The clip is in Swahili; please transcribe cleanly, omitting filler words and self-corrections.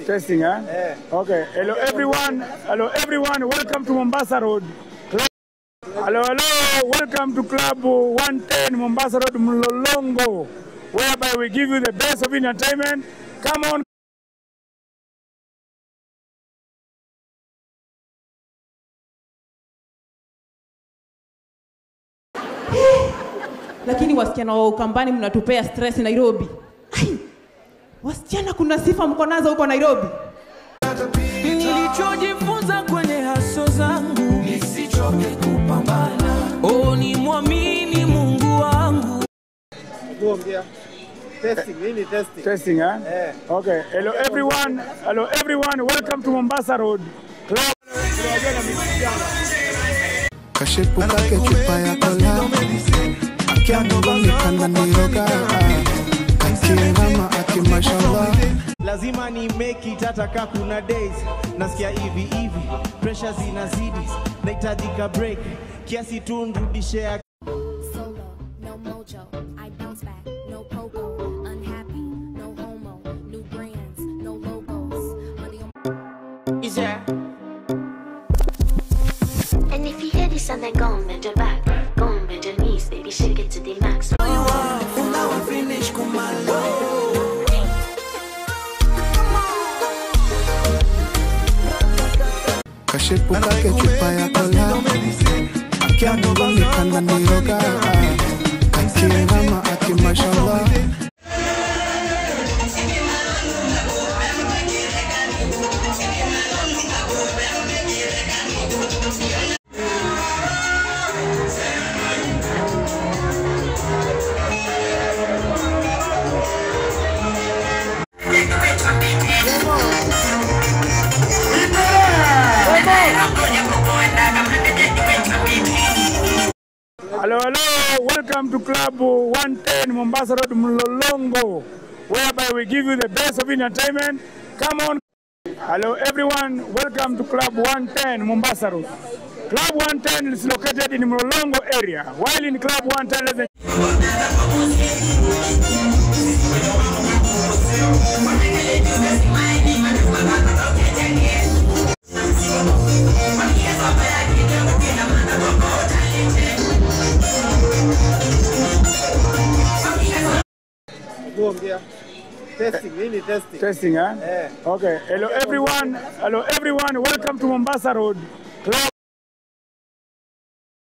Testing, huh? Yeah. Okay. Hello everyone. Welcome to Mombasa Road Club. Hello. Welcome to Club 110 Mombasa Road Mlolongo, whereby we give you the best of entertainment. Come on. Lakini wasichana wa Ukambani mnatupea stress Nairobi. Ai, wasichana kuna sifa mko nazo huko Nairobi. Nilichojifunza kwenye haso zangu, nisichoke kupambana. Oh, ni muamini Mungu wangu. Testing, huh? Yeah. Okay. Hello everyone. Welcome to Mombasa Road Club. Kashipu kake chupa ya kola, akiandogo mikanda niroga, kakirama akimashallah. Lazima ni make it ataka kuna days, nasikia hivi, pressure zinazidi, nahitajika break, kiasi tu nirudishe ya solo, no mojo, I bounce back, no pogo, unhappy, no homo, new brands, no logos, money on is there. And if you hear this and then go on bend your back, go on bend your knees, baby shake it to the max. You are, and now I finish kumalo. Kashipu kake chupa ya kola, akiandogo mikanda niroga, kakirama akimashallah. Hello. Welcome to Club 110 Mombasa Road Mlolongo, whereby we give you the best of entertainment. Come on. Hello everyone. Welcome to Club 110 Mombasa Road. Club 110 is located in Mlolongo area. While in Club 110, Testing, huh? Yeah. Okay. Hello everyone. Welcome to Mombasa Road Club.